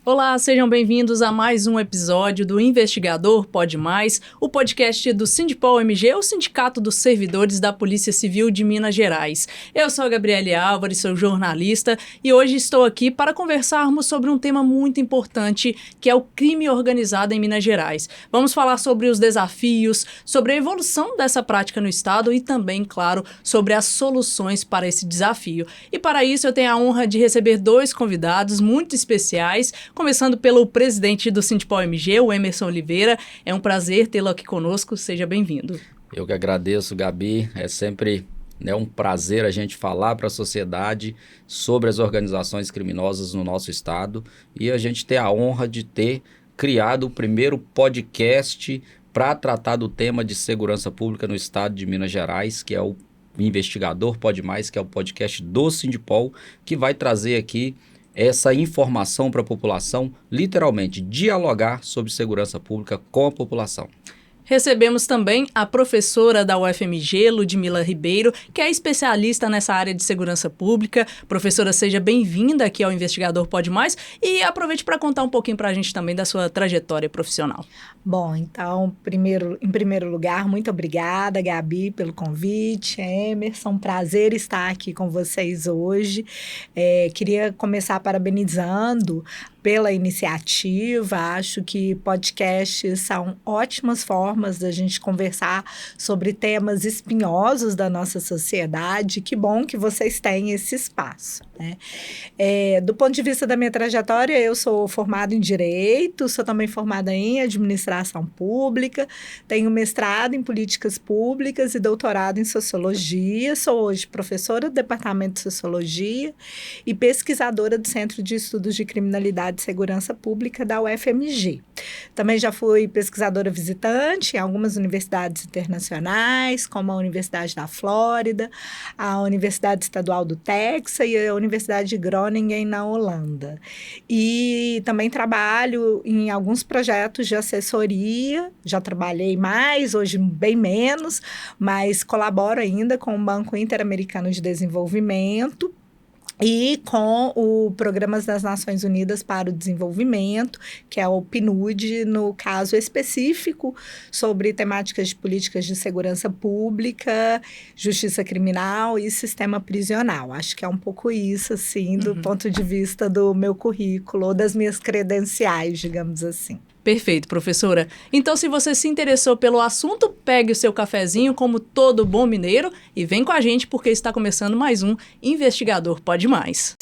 Olá, sejam bem-vindos a mais um episódio do Investigador Pode Mais, o podcast do Sindipol-MG, o Sindicato dos Servidores da Polícia Civil de Minas Gerais. Eu sou a Gabriele Álvares, sou jornalista e hoje estou aqui para conversarmos sobre um tema muito importante, que é o crime organizado em Minas Gerais. Vamos falar sobre os desafios, sobre a evolução dessa prática no estado e também, claro, sobre as soluções para esse desafio. E para isso eu tenho a honra de receber dois convidados muito especiais, começando pelo presidente do Sindipol-MG, o Emerson Oliveira. É um prazer tê-lo aqui conosco, seja bem-vindo. Eu que agradeço, Gabi. É sempre um prazer a gente falar para a sociedade sobre as organizações criminosas no nosso estado e a gente ter a honra de ter criado o primeiro podcast para tratar do tema de segurança pública no estado de Minas Gerais, que é o Investigador Pode Mais, que é o podcast do Sindipol, que vai trazer aqui essa informação para a população, literalmente dialogar sobre segurança pública com a população. Recebemos também a professora da UFMG, Ludmila Ribeiro, que é especialista nessa área de segurança pública. Professora, seja bem-vinda aqui ao Investigador Pode Mais e aproveite para contar um pouquinho para a gente também da sua trajetória profissional. Bom, então, em primeiro lugar, muito obrigada, Gabi, pelo convite. Emerson, prazer estar aqui com vocês hoje. Queria começar parabenizando pela iniciativa. Acho que podcasts são ótimas formas da gente conversar sobre temas espinhosos da nossa sociedade. Que bom que vocês têm esse espaço, né? Do ponto de vista da minha trajetória, eu sou formada em Direito, sou também formada em Administração Pública, tenho mestrado em Políticas Públicas e doutorado em Sociologia. Sou hoje professora do Departamento de Sociologia e pesquisadora do Centro de Estudos de Criminalidade e Segurança Pública da UFMG. Também já fui pesquisadora visitante em algumas universidades internacionais, como a Universidade da Flórida, a Universidade Estadual do Texas e a Universidade de Groningen, na Holanda. E também trabalho em alguns projetos de assessoria, já trabalhei mais, hoje bem menos, mas colaboro ainda com o Banco Interamericano de Desenvolvimento e com o Programa das Nações Unidas para o Desenvolvimento, que é o PNUD, no caso específico sobre temáticas de políticas de segurança pública, justiça criminal e sistema prisional. Acho que é um pouco isso, assim, do ponto de vista do meu currículo, ou das minhas credenciais, digamos assim. Perfeito, professora. Então, se você se interessou pelo assunto, pegue o seu cafezinho como todo bom mineiro e vem com a gente porque está começando mais um Investigador Pode Mais.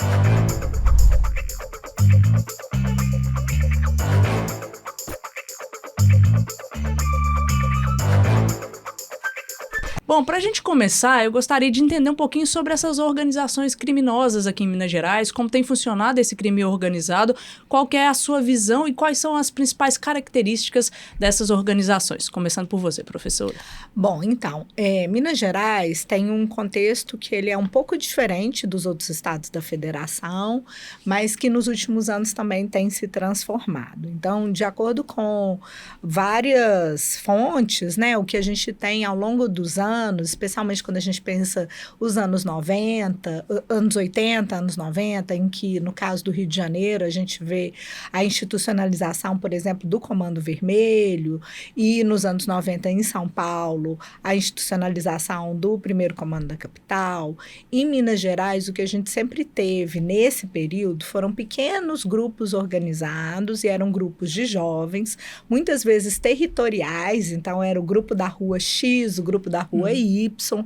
Bom, para a gente começar, eu gostaria de entender um pouquinho sobre essas organizações criminosas aqui em Minas Gerais, como tem funcionado esse crime organizado, qual que é a sua visão e quais são as principais características dessas organizações. Começando por você, professora. Bom, então, Minas Gerais tem um contexto que ele é um pouco diferente dos outros estados da federação, mas que nos últimos anos também tem se transformado. Então, de acordo com várias fontes, né, o que a gente tem ao longo dos anos, especialmente quando a gente pensa os anos 90, anos 80, anos 90, em que, no caso do Rio de Janeiro, a gente vê a institucionalização, por exemplo, do Comando Vermelho, e nos anos 90, em São Paulo, a institucionalização do primeiro Comando da Capital. Em Minas Gerais, o que a gente sempre teve nesse período foram pequenos grupos organizados, e eram grupos de jovens, muitas vezes territoriais. Então era o grupo da rua X, o grupo da rua Y,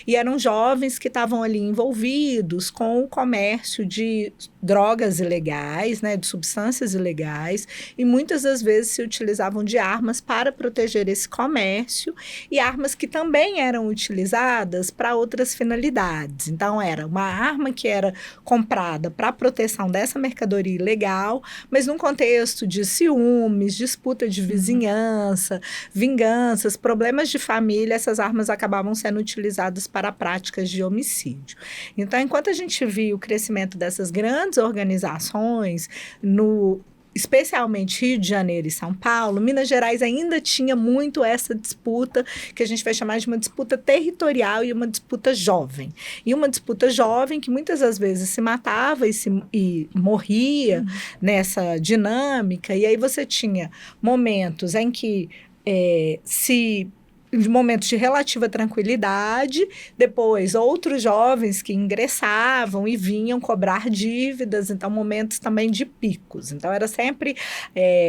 e eram jovens que estavam ali envolvidos com o comércio de drogas ilegais, né, de substâncias ilegais, e muitas das vezes se utilizavam de armas para proteger esse comércio, e armas que também eram utilizadas para outras finalidades. Então era uma arma que era comprada para a proteção dessa mercadoria ilegal, mas num contexto de ciúmes, disputa de vizinhança, vinganças, problemas de família, essas armas acabavam sendo utilizadas para práticas de homicídio. Então, enquanto a gente viu o crescimento dessas grandes organizações especialmente Rio de Janeiro e São Paulo, Minas Gerais ainda tinha muito essa disputa, que a gente vai chamar de uma disputa territorial e uma disputa jovem. E uma disputa jovem que muitas das vezes se matava e morria nessa dinâmica, e aí você tinha momentos em que de momentos de relativa tranquilidade, depois outros jovens que ingressavam e vinham cobrar dívidas, então momentos também de picos. Então era sempre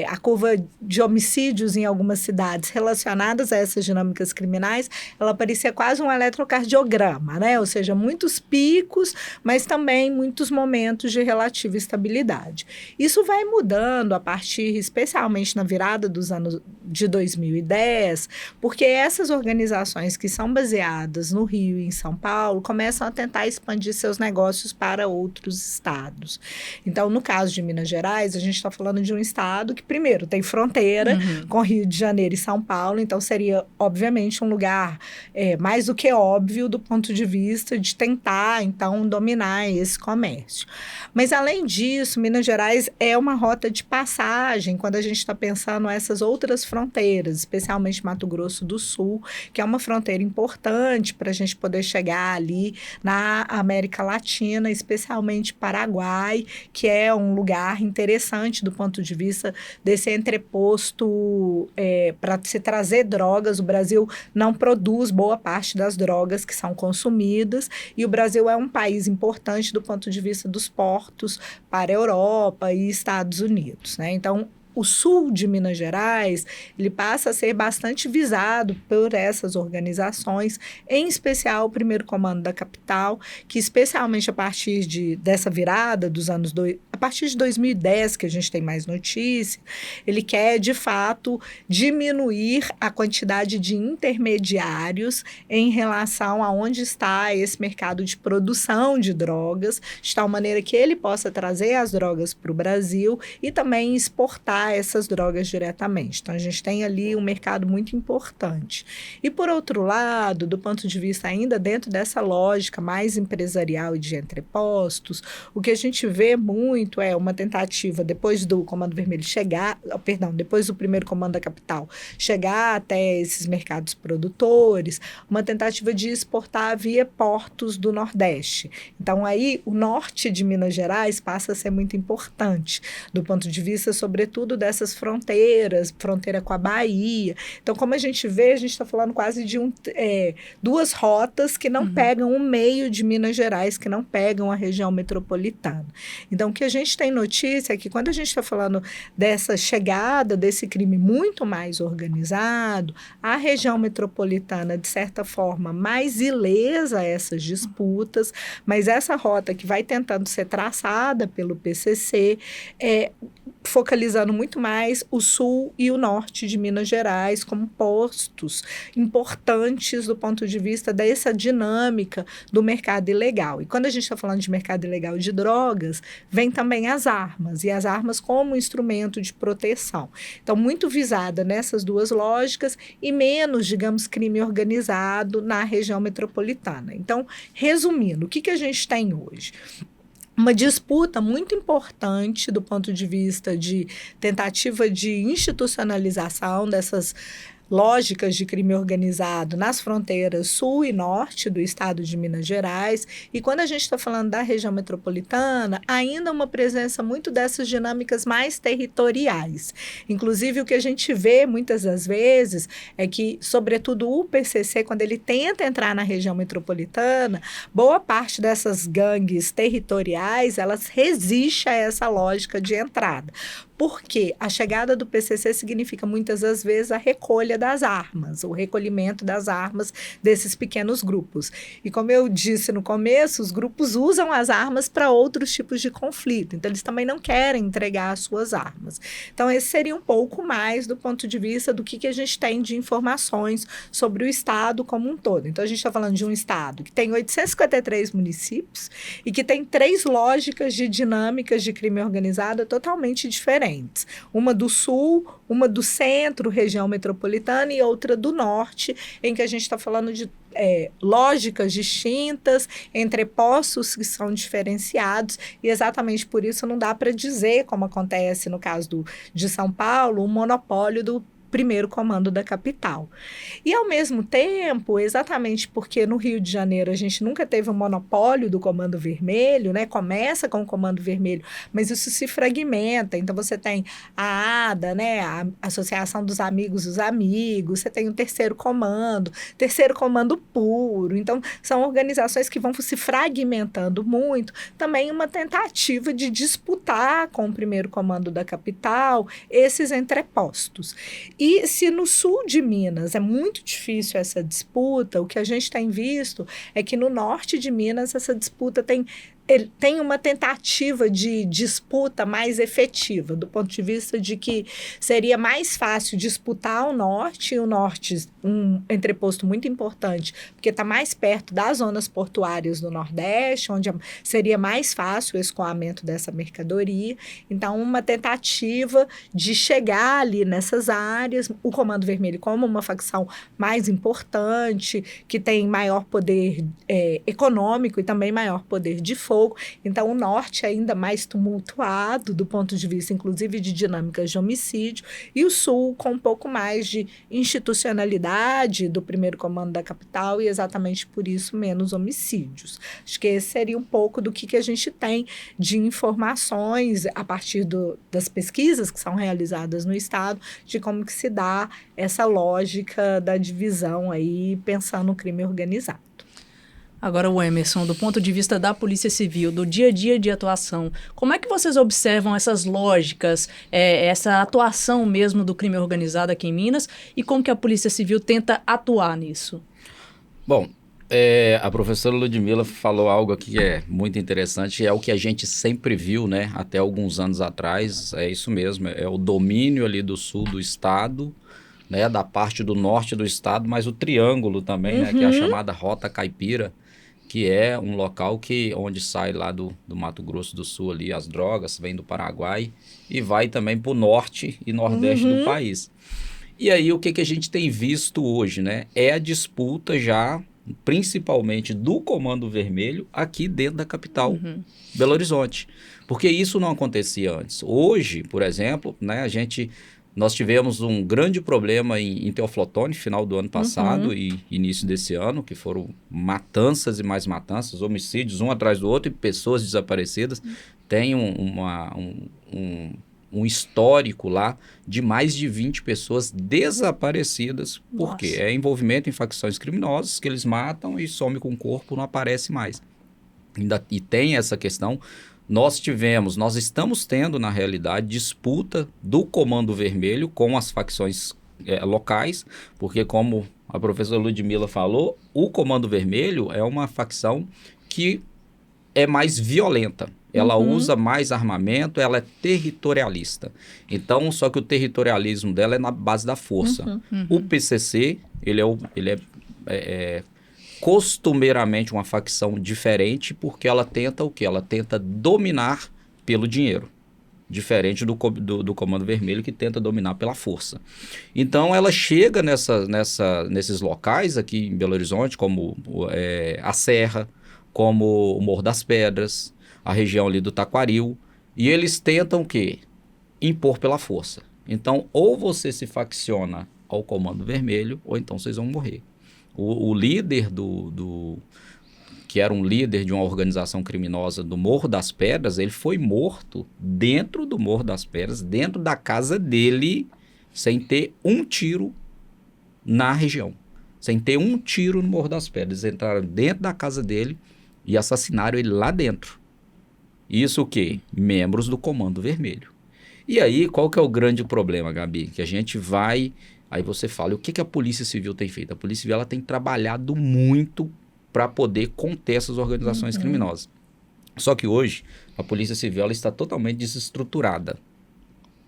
a curva de homicídios em algumas cidades relacionadas a essas dinâmicas criminais, ela parecia quase um eletrocardiograma, né? Ou seja, muitos picos, mas também muitos momentos de relativa estabilidade. Isso vai mudando a partir, especialmente na virada dos anos de 2010, porque essas organizações que são baseadas no Rio e em São Paulo começam a tentar expandir seus negócios para outros estados. Então, no caso de Minas Gerais, a gente está falando de um estado que, primeiro, tem fronteira com Rio de Janeiro e São Paulo, então seria, obviamente, um lugar mais do que óbvio do ponto de vista de tentar, então, dominar esse comércio. Mas, além disso, Minas Gerais é uma rota de passagem quando a gente está pensando essas outras fronteiras, especialmente Mato Grosso do Sul, que é uma fronteira importante para a gente poder chegar ali na América Latina, especialmente Paraguai, que é um lugar interessante do ponto de vista desse entreposto para se trazer drogas. O Brasil não produz boa parte das drogas que são consumidas e o Brasil é um país importante do ponto de vista dos portos para a Europa e Estados Unidos, né? Então, o sul de Minas Gerais, ele passa a ser bastante visado por essas organizações, em especial o primeiro comando da capital, que especialmente a partir dessa virada dos anos... A partir de 2010, que a gente tem mais notícia, ele quer, de fato, diminuir a quantidade de intermediários em relação a onde está esse mercado de produção de drogas, de tal maneira que ele possa trazer as drogas para o Brasil e também exportar essas drogas diretamente. Então, a gente tem ali um mercado muito importante. E, por outro lado, do ponto de vista ainda dentro dessa lógica mais empresarial e de entrepostos, o que a gente vê muito é uma tentativa, depois do Comando Vermelho depois do primeiro comando da capital, chegar até esses mercados produtores, uma tentativa de exportar via portos do Nordeste. Então, aí, o norte de Minas Gerais passa a ser muito importante, do ponto de vista, sobretudo, dessas fronteiras, fronteira com a Bahia. Então, como a gente vê, a gente está falando quase de duas rotas que não pegam o meio de Minas Gerais, que não pegam a região metropolitana. Então, o que a gente tem notícia é que quando a gente está falando dessa chegada desse crime muito mais organizado, a região metropolitana, de certa forma, mais ilesa a essas disputas, mas essa rota que vai tentando ser traçada pelo PCC focalizando muito mais o sul e o norte de Minas Gerais como postos importantes do ponto de vista dessa dinâmica do mercado ilegal. E quando a gente está falando de mercado ilegal de drogas, vem também as armas, e as armas como instrumento de proteção. Então, muito visada nessas duas lógicas e menos, digamos, crime organizado na região metropolitana. Então, resumindo, o que a gente tem hoje? Uma disputa muito importante do ponto de vista de tentativa de institucionalização dessas lógicas de crime organizado nas fronteiras sul e norte do estado de Minas Gerais. E quando a gente está falando da região metropolitana, ainda uma presença muito dessas dinâmicas mais territoriais. Inclusive, o que a gente vê muitas das vezes é que, sobretudo o PCC, quando ele tenta entrar na região metropolitana, boa parte dessas gangues territoriais, elas resistem a essa lógica de entrada. Porque a chegada do PCC significa, muitas das vezes, a recolha das armas, o recolhimento das armas desses pequenos grupos. E como eu disse no começo, os grupos usam as armas para outros tipos de conflito. Então, eles também não querem entregar as suas armas. Então, esse seria um pouco mais do ponto de vista do que a gente tem de informações sobre o estado como um todo. Então, a gente está falando de um estado que tem 853 municípios e que tem 3 lógicas de dinâmicas de crime organizado totalmente diferentes. diferentes. Uma do sul, uma do centro, região metropolitana, e outra do norte, em que a gente está falando de lógicas distintas, entrepostos que são diferenciados, e exatamente por isso não dá para dizer, como acontece no caso de São Paulo, um monopólio do primeiro comando da capital. E, ao mesmo tempo, exatamente porque no Rio de Janeiro a gente nunca teve um monopólio do Comando Vermelho, né? Começa com o Comando Vermelho, mas isso se fragmenta. Então, você tem a ADA, né? A Associação dos Amigos dos Amigos, você tem o terceiro comando puro. Então, são organizações que vão se fragmentando muito. Também uma tentativa de disputar com o primeiro comando da capital esses entrepostos. E se no sul de Minas é muito difícil essa disputa, o que a gente tem visto é que no norte de Minas essa disputa tem uma tentativa de disputa mais efetiva, do ponto de vista de que seria mais fácil disputar o norte, e o norte um entreposto muito importante, porque está mais perto das zonas portuárias do Nordeste, onde seria mais fácil o escoamento dessa mercadoria. Então, uma tentativa de chegar ali nessas áreas, o Comando Vermelho como uma facção mais importante, que tem maior poder econômico e também maior poder de fogo. Então, o norte é ainda mais tumultuado do ponto de vista, inclusive, de dinâmicas de homicídio, e o sul com um pouco mais de institucionalidade do primeiro comando da capital e, exatamente por isso, menos homicídios. Acho que esse seria um pouco do que a gente tem de informações a partir das pesquisas que são realizadas no Estado, de como que se dá essa lógica da divisão aí, pensando no crime organizado. Agora, o Emerson, do ponto de vista da Polícia Civil, do dia a dia de atuação, como é que vocês observam essas lógicas, essa atuação mesmo do crime organizado aqui em Minas, e como que a Polícia Civil tenta atuar nisso? Bom, a professora Ludmila falou algo aqui que é muito interessante, é o que a gente sempre viu, né, até alguns anos atrás, é isso mesmo, é o domínio ali do sul do estado, né, da parte do norte do estado, mas o triângulo também, né, que é a chamada Rota Caipira, que é um local onde sai lá do Mato Grosso do Sul ali as drogas, vem do Paraguai e vai também para o norte e nordeste do país. E aí o que a gente tem visto hoje, né? É a disputa já, principalmente do Comando Vermelho, aqui dentro da capital, Belo Horizonte. Porque isso não acontecia antes. Hoje, por exemplo, né, nós tivemos um grande problema em Teoflotone, final do ano passado e início desse ano, que foram matanças e mais matanças, homicídios um atrás do outro e pessoas desaparecidas. Tem um histórico lá de mais de 20 pessoas desaparecidas. Por quê? É envolvimento em facções criminosas que eles matam e some com o corpo, não aparece mais. E tem essa questão. Nós estamos tendo, na realidade, disputa do Comando Vermelho com as facções locais, porque, como a professora Ludmila falou, o Comando Vermelho é uma facção que é mais violenta. Ela usa mais armamento, ela é territorialista. Então, só que o territorialismo dela é na base da força. O PCC, ele é costumeiramente uma facção diferente, porque ela tenta o quê? Ela tenta dominar pelo dinheiro, diferente do Comando Vermelho, que tenta dominar pela força. Então ela chega nesses locais aqui em Belo Horizonte, como a Serra, como o Morro das Pedras, a região ali do Taquaril, e eles tentam o quê? Impor pela força. Então, ou você se facciona ao Comando Vermelho, ou então vocês vão morrer. O líder que era um líder de uma organização criminosa do Morro das Pedras, ele foi morto dentro do Morro das Pedras, dentro da casa dele, sem ter um tiro na região. Sem ter um tiro no Morro das Pedras. Eles entraram dentro da casa dele e assassinaram ele lá dentro. Isso o quê? Membros do Comando Vermelho. E aí, qual que é o grande problema, Gabi? Que a gente vai... Aí você fala, o que a Polícia Civil tem feito? A Polícia Civil ela tem trabalhado muito para poder conter essas organizações criminosas. Só que hoje, a Polícia Civil ela está totalmente desestruturada.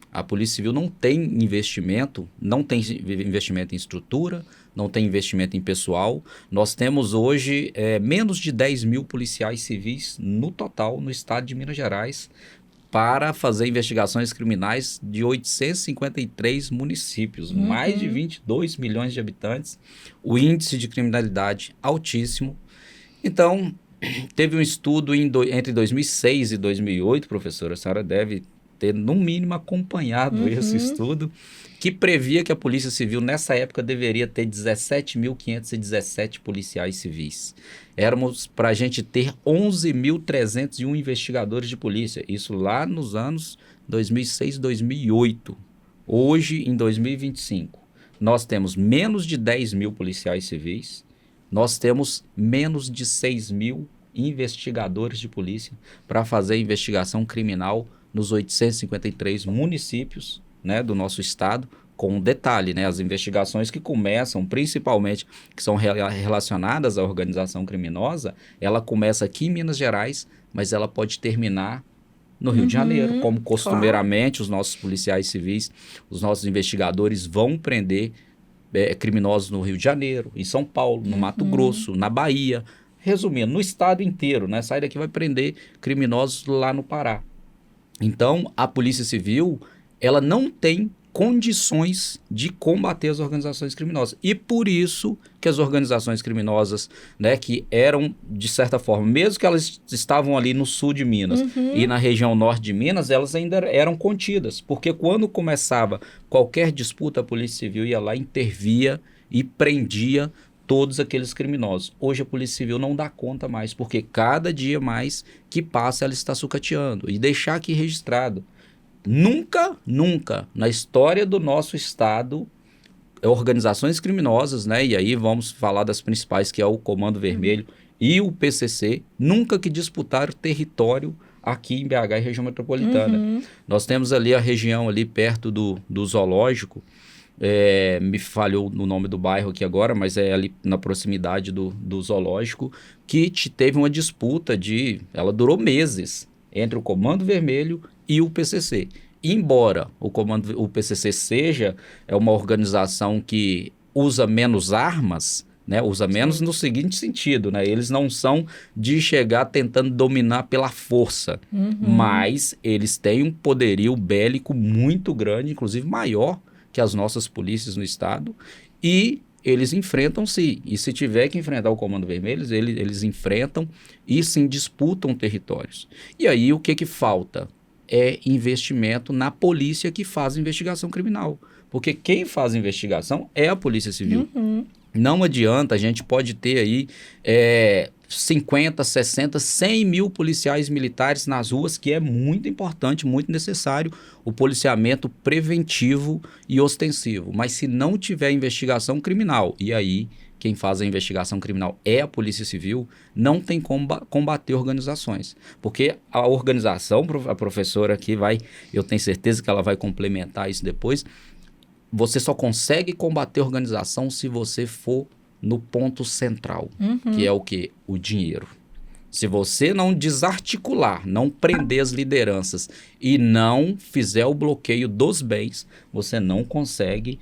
A Polícia Civil não tem investimento em estrutura, não tem investimento em pessoal. Nós temos hoje menos de 10 mil policiais civis no total no estado de Minas Gerais, para fazer investigações criminais de 853 municípios, mais de 22 milhões de habitantes, o índice de criminalidade altíssimo. Então, teve um estudo entre 2006 e 2008, professora, a senhora deve ter, no mínimo, acompanhado esse estudo, que previa que a Polícia Civil, nessa época, deveria ter 17.517 policiais civis. Éramos para a gente ter 11.301 investigadores de polícia, isso lá nos anos 2006, 2008. Hoje, em 2025, nós temos menos de 10 mil policiais civis, nós temos menos de 6 mil investigadores de polícia para fazer investigação criminal nos 853 municípios, né, do nosso estado, com um detalhe, né, as investigações que começam, principalmente, que são relacionadas à organização criminosa, ela começa aqui em Minas Gerais, mas ela pode terminar no Rio de Janeiro, como costumeiramente os nossos policiais civis, os nossos investigadores vão prender criminosos no Rio de Janeiro, em São Paulo, no Mato Grosso, na Bahia, resumindo, no estado inteiro, né, sai daqui vai prender criminosos lá no Pará. Então, a Polícia Civil, ela não tem condições de combater as organizações criminosas. E por isso que as organizações criminosas, né, que eram, de certa forma, mesmo que elas estavam ali no sul de Minas e na região norte de Minas, elas ainda eram contidas. Porque quando começava qualquer disputa, a Polícia Civil ia lá, intervia e prendia todos aqueles criminosos. Hoje a Polícia Civil não dá conta mais, porque cada dia mais que passa ela está sucateando. E deixar aqui registrado, nunca na história do nosso estado, organizações criminosas, né, e aí vamos falar das principais, que é o Comando Vermelho e o PCC, nunca que disputaram território aqui em BH e região metropolitana. Nós temos ali a região ali perto do zoológico, me falhou no nome do bairro aqui agora, mas é ali na proximidade do zoológico, que teve uma disputa ela durou meses, entre o Comando Vermelho e o PCC. Embora o PCC seja uma organização que usa menos armas, né, usa menos no seguinte sentido, né, eles não são de chegar tentando dominar pela força, mas eles têm um poderio bélico muito grande, inclusive maior que as nossas polícias no estado, e eles enfrentam-se, e se tiver que enfrentar o Comando Vermelho, eles enfrentam e sim disputam territórios. E aí o que falta? É investimento na polícia que faz investigação criminal, porque quem faz investigação é a Polícia Civil. Não adianta, a gente pode ter aí 50, 60, 100 mil policiais militares nas ruas, que é muito importante, muito necessário o policiamento preventivo e ostensivo. Mas se não tiver investigação criminal, e aí quem faz a investigação criminal é a Polícia Civil, não tem como combater organizações. Porque a organização, a professora aqui eu tenho certeza que ela vai complementar isso depois, você só consegue combater a organização se você for no ponto central, que é o quê? O dinheiro. Se você não desarticular, não prender as lideranças e não fizer o bloqueio dos bens, você não consegue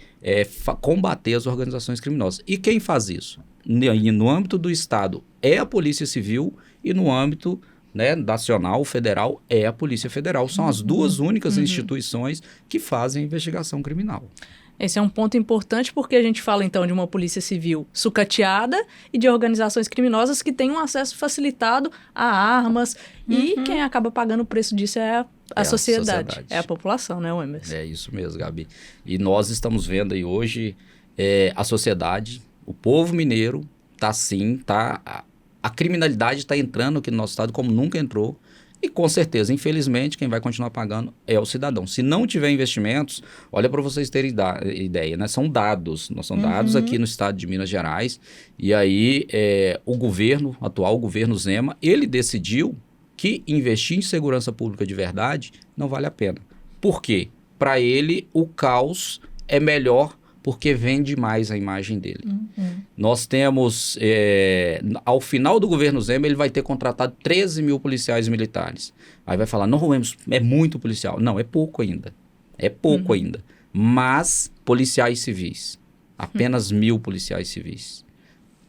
combater as organizações criminosas. E quem faz isso? No âmbito do Estado é a Polícia Civil e no âmbito, né, nacional, federal, é a Polícia Federal. São as duas únicas instituições que fazem a investigação criminal. Esse é um ponto importante porque a gente fala então de uma polícia civil sucateada e de organizações criminosas que têm um acesso facilitado a armas e quem acaba pagando o preço disso é a sociedade, é a população, né, Emerson? É isso mesmo, Gabi. E nós estamos vendo aí hoje a sociedade, o povo mineiro a criminalidade está entrando aqui no nosso estado como nunca entrou. E com certeza, infelizmente, quem vai continuar pagando é o cidadão. Se não tiver investimentos, olha para vocês terem ideia, né? São dados, são dados aqui no estado de Minas Gerais. E aí o atual governo Zema, ele decidiu que investir em segurança pública de verdade não vale a pena. Por quê? Para ele, o caos é melhor porque vende mais a imagem dele. Nós temos, ao final do governo Zema, ele vai ter contratado 13 mil policiais militares. Aí vai falar, não, é muito policial. Não, é pouco ainda. É pouco ainda. Mas policiais civis, apenas 1.000 policiais civis.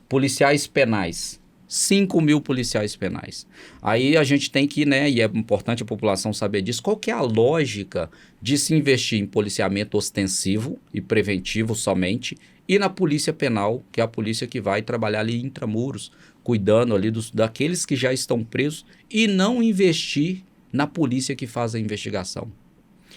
Policiais penais, 5.000 policiais penais. Aí a gente tem que, né, e é importante a população saber disso, qual que é a lógica de se investir em policiamento ostensivo e preventivo somente e na polícia penal, que é a polícia que vai trabalhar ali intramuros, cuidando ali daqueles que já estão presos e não investir na polícia que faz a investigação.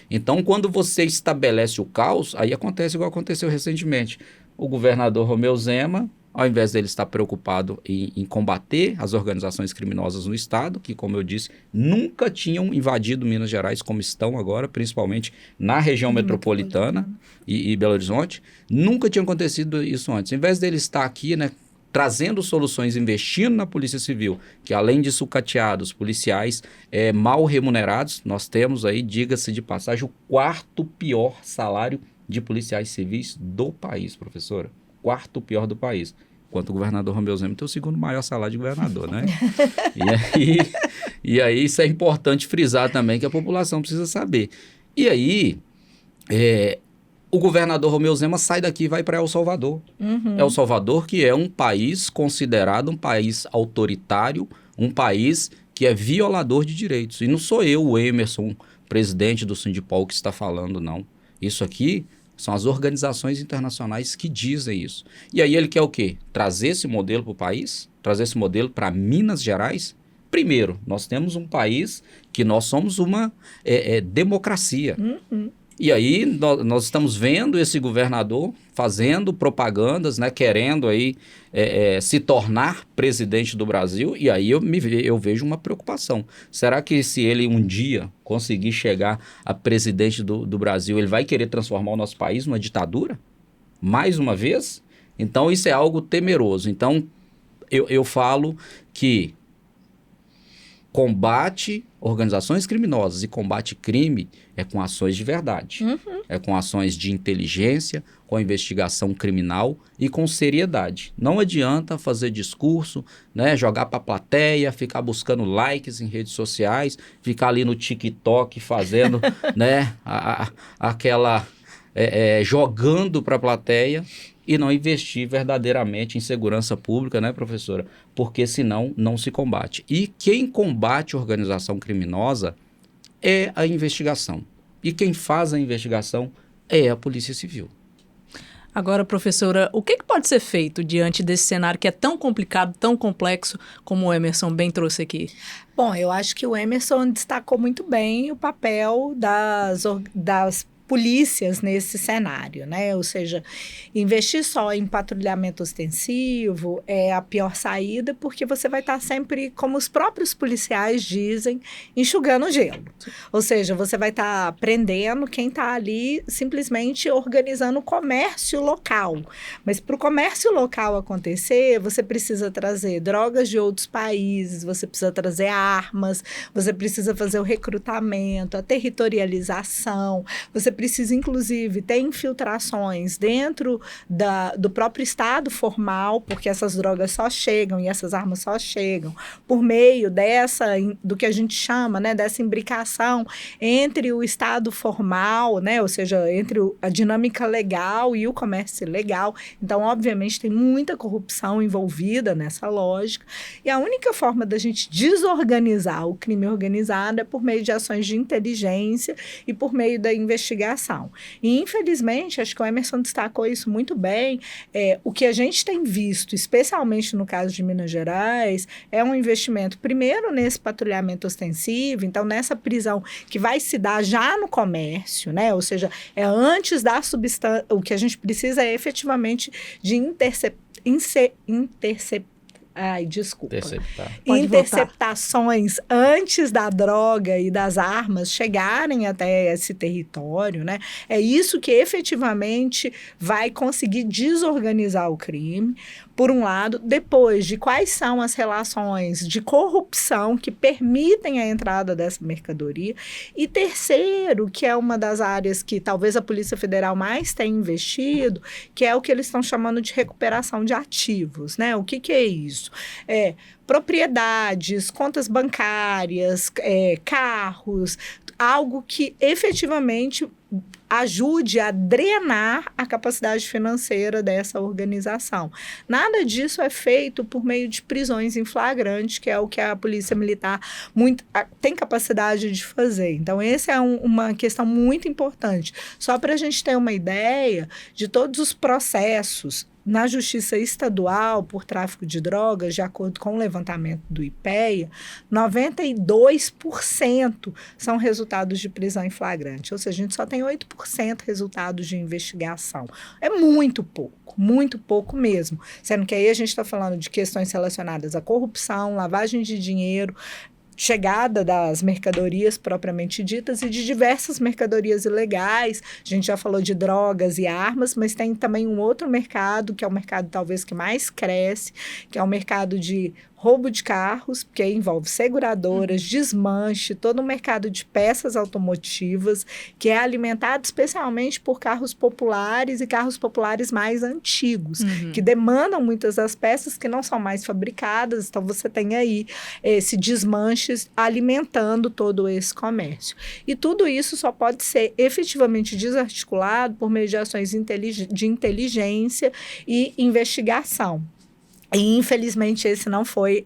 Então, quando você estabelece o caos, aí acontece igual aconteceu recentemente. O governador Romeu Zema, ao invés dele estar preocupado em combater as organizações criminosas no estado, que, como eu disse, nunca tinham invadido Minas Gerais como estão agora, principalmente na região metropolitana e Belo Horizonte, nunca tinha acontecido isso antes. Ao invés dele estar aqui, né, trazendo soluções, investindo na Polícia Civil, que além de sucateados, policiais mal remunerados, nós temos aí, diga-se de passagem, o 4º pior salário de policiais civis do país, professora. 4º pior do país. Enquanto o governador Romeu Zema tem o 2º maior salário de governador, né? E aí isso é importante frisar também, que a população precisa saber. E aí, o governador Romeu Zema sai daqui e vai para El Salvador. El Salvador, que é um país considerado um país autoritário, um país que é violador de direitos. E não sou eu, o Emerson, presidente do Sindipol, que está falando, não. Isso aqui são as organizações internacionais que dizem isso. E aí ele quer o quê? Trazer esse modelo para o país? Trazer esse modelo para Minas Gerais? Primeiro, nós temos um país que nós somos uma democracia. E aí nós estamos vendo esse governador fazendo propagandas, né, querendo aí se tornar presidente do Brasil, e aí eu vejo uma preocupação. Será que se ele um dia conseguir chegar a presidente do Brasil, ele vai querer transformar o nosso país numa ditadura? Mais uma vez? Então isso é algo temeroso. Então eu falo que combate organizações criminosas e combate crime é com ações de verdade. É com ações de inteligência, com investigação criminal e com seriedade. Não adianta fazer discurso, né, jogar para a plateia, ficar buscando likes em redes sociais, ficar ali no TikTok fazendo né, aquela jogando para a plateia e não investir verdadeiramente em segurança pública, né, professora? Porque senão não se combate. E quem combate organização criminosa é a investigação. E quem faz a investigação é a Polícia Civil. Agora, professora, o que pode ser feito diante desse cenário que é tão complicado, tão complexo, como o Emerson bem trouxe aqui? Bom, eu acho que o Emerson destacou muito bem o papel das polícias nesse cenário, né? Ou seja, investir só em patrulhamento ostensivo é a pior saída, porque você vai estar sempre, como os próprios policiais dizem, enxugando gelo. Ou seja, você vai estar prendendo quem está ali simplesmente organizando o comércio local. Mas para o comércio local acontecer, você precisa trazer drogas de outros países, você precisa trazer armas, você precisa fazer o recrutamento, a territorialização, você precisa, inclusive, ter infiltrações dentro do próprio Estado formal, porque essas drogas só chegam e essas armas só chegam por meio do que a gente chama, né, dessa imbricação entre o Estado formal, né, ou seja, entre a dinâmica legal e o comércio ilegal. Então, obviamente, tem muita corrupção envolvida nessa lógica. E a única forma da gente desorganizar o crime organizado é por meio de ações de inteligência e por meio da investigação. E, infelizmente, acho que o Emerson destacou isso muito bem, o que a gente tem visto, especialmente no caso de Minas Gerais, é um investimento, primeiro, nesse patrulhamento ostensivo, então, nessa prisão que vai se dar já no comércio, né? Ou seja, antes da substância, o que a gente precisa é efetivamente de interceptações antes da droga e das armas chegarem até esse território, né? É isso que efetivamente vai conseguir desorganizar o crime, por um lado. Depois, de quais são as relações de corrupção que permitem a entrada dessa mercadoria. E terceiro, que é uma das áreas que talvez a Polícia Federal mais tenha investido, que é o que eles estão chamando de recuperação de ativos, né? O que é isso? Propriedades, contas bancárias, carros, algo que efetivamente ajude a drenar a capacidade financeira dessa organização. Nada disso é feito por meio de prisões em flagrante, que é o que a Polícia Militar tem capacidade de fazer. Então, essa é uma questão muito importante. Só para a gente ter uma ideia de todos os processos na Justiça Estadual por tráfico de drogas, de acordo com o levantamento do IPEA, 92% são resultados de prisão em flagrante. Ou seja, a gente só tem 8% resultados de investigação. É muito pouco mesmo. Sendo que aí a gente está falando de questões relacionadas à corrupção, lavagem de dinheiro, chegada das mercadorias propriamente ditas e de diversas mercadorias ilegais. A gente já falou de drogas e armas, mas tem também um outro mercado, que é o mercado talvez que mais cresce, que é o mercado de roubo de carros, que envolve seguradoras, desmanche, todo o mercado de peças automotivas, que é alimentado especialmente por carros populares e carros populares mais antigos, que demandam muitas das peças que não são mais fabricadas. Então, você tem aí esse desmanche alimentando todo esse comércio. E tudo isso só pode ser efetivamente desarticulado por meio de ações de inteligência e investigação. E, infelizmente, essa não foi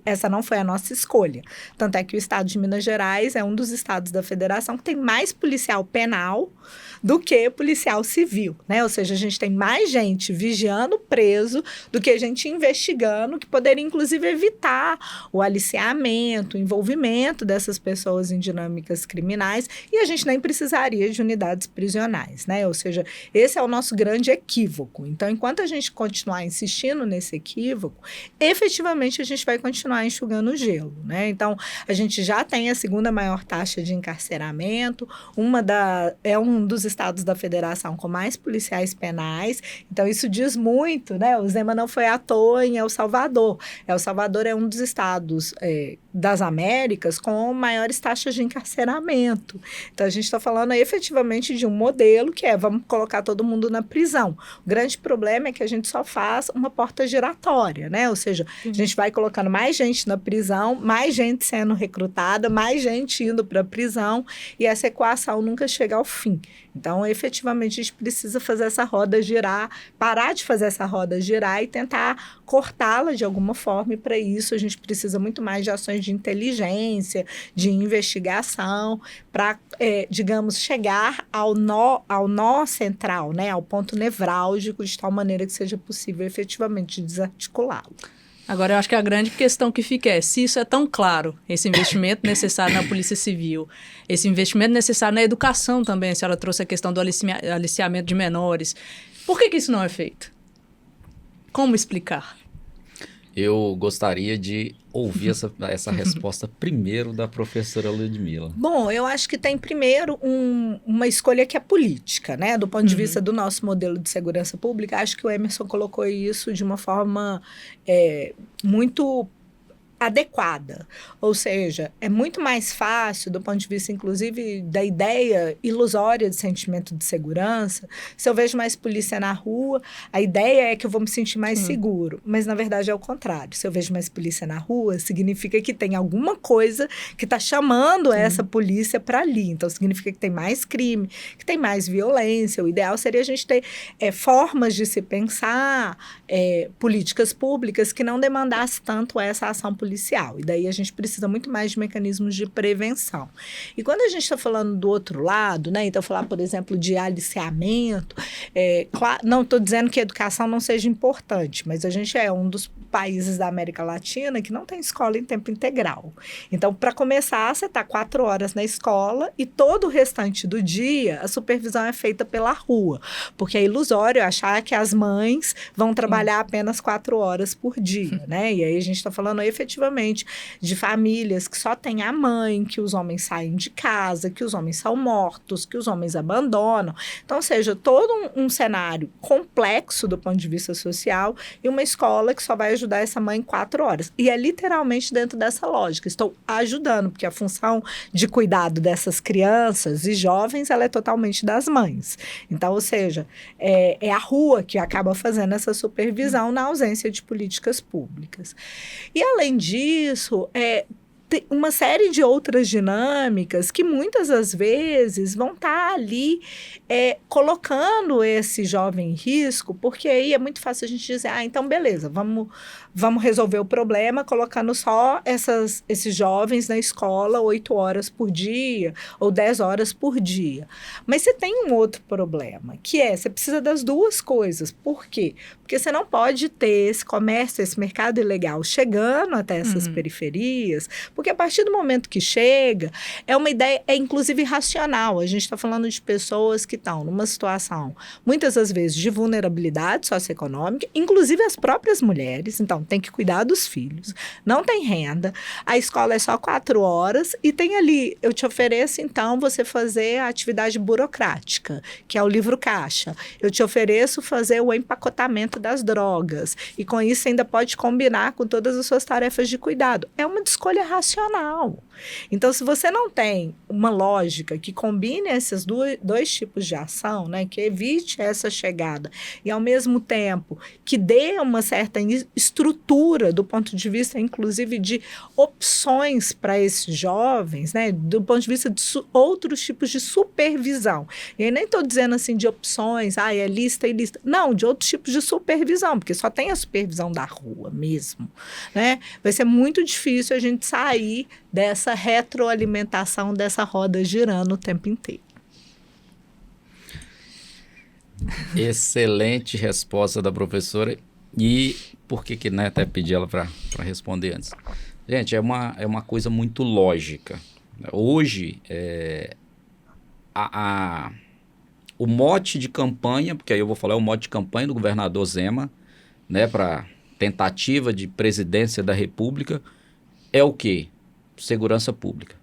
a nossa escolha. Tanto é que o estado de Minas Gerais é um dos estados da federação que tem mais policial penal do que policial civil, né? Ou seja, a gente tem mais gente vigiando preso do que gente investigando, que poderia, inclusive, evitar o aliciamento, o envolvimento dessas pessoas em dinâmicas criminais, e a gente nem precisaria de unidades prisionais, né? Ou seja, esse é o nosso grande equívoco. Então, enquanto a gente continuar insistindo nesse equívoco, efetivamente a gente vai continuar enxugando o gelo, né? Então, a gente já tem a segunda maior taxa de encarceramento, é um dos estados da federação com mais policiais penais. Então, isso diz muito, né? O Zema não foi à toa em El Salvador. El Salvador é um dos estados das Américas com maiores taxas de encarceramento. Então, a gente está falando efetivamente de um modelo que vamos colocar todo mundo na prisão. O grande problema é que a gente só faz uma porta giratória, né? Ou seja, a gente vai colocando mais gente na prisão, mais gente sendo recrutada, mais gente indo para a prisão, e essa equação nunca chega ao fim. Então, efetivamente, a gente precisa fazer essa roda girar, parar de fazer essa roda girar e tentar cortá-la de alguma forma, e para isso a gente precisa muito mais de ações de inteligência, de investigação, para, digamos, chegar ao nó central, né, ao ponto nevrálgico, de tal maneira que seja possível efetivamente desarticulá-lo. Agora, eu acho que a grande questão que fica se isso é tão claro, esse investimento necessário na Polícia Civil, esse investimento necessário na educação também, a senhora trouxe a questão do aliciamento de menores, por que isso não é feito? Como explicar? Eu gostaria de ouvir essa resposta primeiro da professora Ludmila. Bom, eu acho que tem primeiro uma escolha que é política, né? Do ponto de vista do nosso modelo de segurança pública, acho que o Emerson colocou isso de uma forma muito adequada, ou seja, é muito mais fácil do ponto de vista, inclusive, da ideia ilusória de sentimento de segurança. Se eu vejo mais polícia na rua, a ideia é que eu vou me sentir mais seguro, mas na verdade é o contrário. Se eu vejo mais polícia na rua, significa que tem alguma coisa que está chamando essa polícia para ali, então significa que tem mais crime, que tem mais violência. O ideal seria a gente ter formas de se pensar, políticas públicas que não demandassem tanto essa ação policial. E daí a gente precisa muito mais de mecanismos de prevenção. E quando a gente está falando do outro lado, né? Então, falar, por exemplo, de aliciamento, não estou dizendo que a educação não seja importante, mas a gente é um dos países da América Latina que não tem escola em tempo integral. Então, para começar, você está 4 horas na escola e todo o restante do dia a supervisão é feita pela rua, porque é ilusório achar que as mães vão trabalhar apenas 4 horas por dia, né? E aí a gente está falando efetivamente de famílias que só tem a mãe, que os homens saem de casa, que os homens são mortos, que os homens abandonam. Então, ou seja, todo um cenário complexo do ponto de vista social e uma escola que só vai ajudar essa mãe 4 horas. E é literalmente dentro dessa lógica. Estou ajudando, porque a função de cuidado dessas crianças e jovens, ela é totalmente das mães. Então, ou seja, é a rua que acaba fazendo essa supervisão na ausência de políticas públicas. E, além disso, tem uma série de outras dinâmicas que muitas das vezes vão estar ali colocando esse jovem em risco, porque aí é muito fácil a gente dizer, então beleza, vamos resolver o problema colocando só esses jovens na escola 8 horas por dia ou 10 horas por dia. Mas você tem um outro problema, que você precisa das duas coisas. Por quê? Porque você não pode ter esse comércio, esse mercado ilegal chegando até essas periferias, porque a partir do momento que chega, é uma ideia, inclusive racional. A gente está falando de pessoas que estão numa situação, muitas das vezes, de vulnerabilidade socioeconômica, inclusive as próprias mulheres. Então, tem que cuidar dos filhos, não tem renda, a escola é só 4 horas e tem ali, eu te ofereço, então, você fazer a atividade burocrática, que é o livro caixa. Eu te ofereço fazer o empacotamento das drogas e com isso ainda pode combinar com todas as suas tarefas de cuidado. É uma escolha racional. Então, se você não tem uma lógica que combine esses dois tipos de ação, né, que evite essa chegada e, ao mesmo tempo, que dê uma certa estrutura do ponto de vista, inclusive, de opções para esses jovens, né, do ponto de vista de outros tipos de supervisão. E aí nem estou dizendo assim de opções, é lista e lista. Não, de outros tipos de supervisão, porque só tem a supervisão da rua mesmo, né? Vai ser muito difícil a gente sair dessa retroalimentação, dessa roda girando o tempo inteiro. Excelente resposta da professora. E por que né, até pedi ela para responder antes? Gente, é uma coisa muito lógica. Hoje, o mote de campanha, porque aí eu vou falar o mote de campanha do governador Zema, né, para tentativa de presidência da República, é o quê? Segurança pública.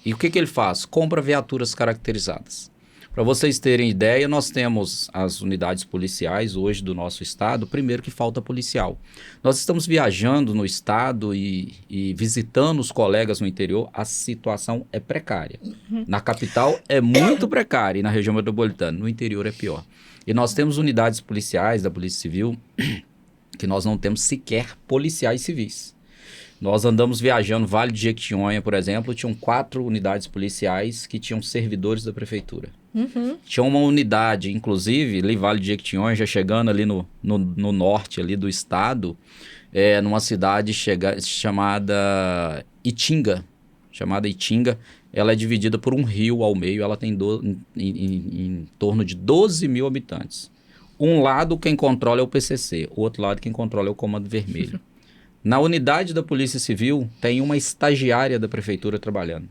E o que ele faz? Compra viaturas caracterizadas. Para vocês terem ideia, nós temos as unidades policiais hoje do nosso estado, primeiro que falta policial. Nós estamos viajando no estado e visitando os colegas no interior, a situação é precária. Na capital é muito precária e na região metropolitana, no interior é pior. E nós temos unidades policiais da Polícia Civil que nós não temos sequer policiais civis. Nós andamos viajando, Vale de Jequitinhonha, por exemplo, tinham 4 unidades policiais que tinham servidores da prefeitura. Tinha uma unidade, inclusive, ali Vale de Jequitinhonha, já chegando ali no norte ali do estado, numa cidade chamada Itinga. Ela é dividida por um rio ao meio, ela tem em torno de 12 mil habitantes. Um lado quem controla é o PCC, o outro lado quem controla é o Comando Vermelho. Na unidade da Polícia Civil, tem uma estagiária da prefeitura trabalhando.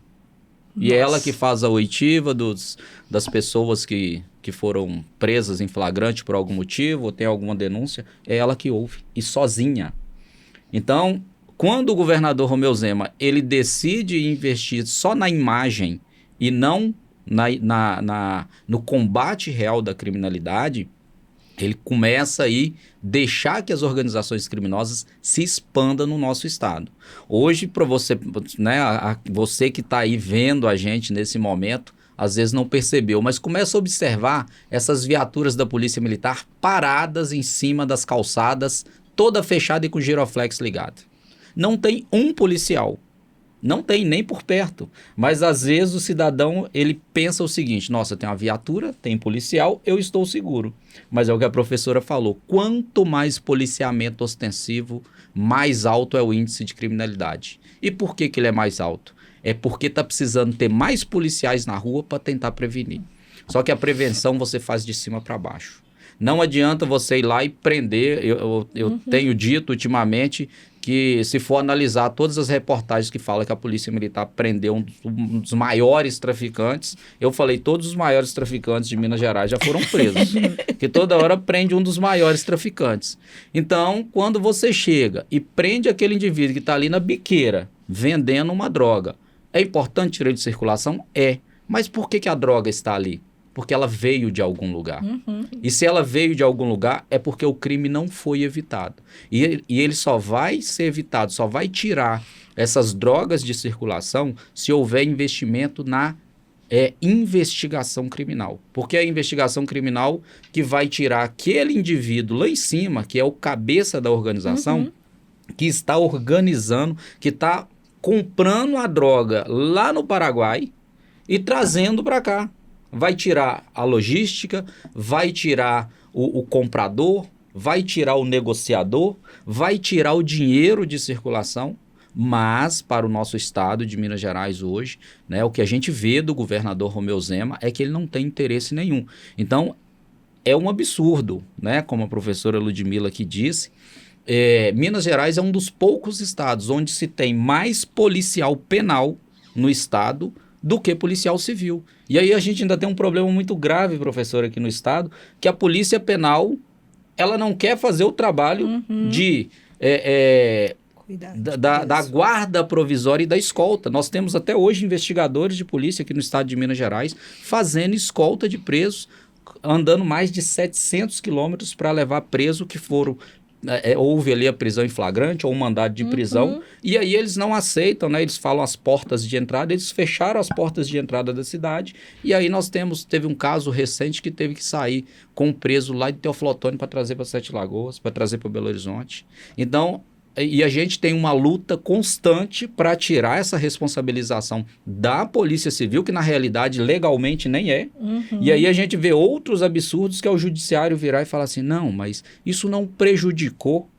Nossa. E é ela que faz a oitiva das pessoas que foram presas em flagrante por algum motivo, ou tem alguma denúncia, é ela que ouve, e sozinha. Então, quando o governador Romeu Zema, ele decide investir só na imagem e não no combate real da criminalidade, ele começa aí deixar que as organizações criminosas se expandam no nosso estado. Hoje, para você, né, você que está aí vendo a gente nesse momento, às vezes não percebeu, mas começa a observar essas viaturas da Polícia Militar paradas em cima das calçadas, toda fechada e com giroflex ligado. Não tem um policial. Não tem nem por perto, mas às vezes o cidadão ele pensa o seguinte, nossa, tem uma viatura, tem policial, eu estou seguro. Mas é o que a professora falou, quanto mais policiamento ostensivo, mais alto é o índice de criminalidade. E por que ele é mais alto? É porque está precisando ter mais policiais na rua para tentar prevenir. Só que a prevenção você faz de cima para baixo. Não adianta você ir lá e prender, eu tenho dito ultimamente que se for analisar todas as reportagens que falam que a Polícia Militar prendeu um dos maiores traficantes, eu falei, todos os maiores traficantes de Minas Gerais já foram presos, que toda hora prende um dos maiores traficantes. Então, quando você chega e prende aquele indivíduo que está ali na biqueira, vendendo uma droga, é importante tirar de circulação? É. Mas por que a droga está ali? Porque ela veio de algum lugar. E se ela veio de algum lugar, é porque o crime não foi evitado. E ele só vai ser evitado, só vai tirar essas drogas de circulação se houver investimento na investigação criminal. Porque é a investigação criminal que vai tirar aquele indivíduo lá em cima, que é o cabeça da organização, que está organizando, que está comprando a droga lá no Paraguai e trazendo para cá. Vai tirar a logística, vai tirar o comprador, vai tirar o negociador, vai tirar o dinheiro de circulação, mas para o nosso estado de Minas Gerais hoje, né, o que a gente vê do governador Romeu Zema é que ele não tem interesse nenhum. Então, é um absurdo, né, como a professora Ludmila aqui disse, Minas Gerais é um dos poucos estados onde se tem mais policial penal no estado do que policial civil. E aí a gente ainda tem um problema muito grave, professor, aqui no estado, que a polícia penal, ela não quer fazer o trabalho de... Da guarda provisória e da escolta. Nós temos até hoje investigadores de polícia aqui no estado de Minas Gerais fazendo escolta de presos, andando mais de 700 quilômetros para levar preso que foram... houve ali a prisão em flagrante ou um mandado de prisão, e aí eles não aceitam, né? Eles falam as portas de entrada, eles fecharam as portas de entrada da cidade, e aí teve um caso recente que teve que sair com um preso lá de Teófilo Otoni para trazer para Sete Lagoas, para trazer para Belo Horizonte. Então, e a gente tem uma luta constante para tirar essa responsabilização da Polícia Civil, que na realidade legalmente nem é. E aí a gente vê outros absurdos que é o judiciário virar e falar assim, não, mas isso não prejudicou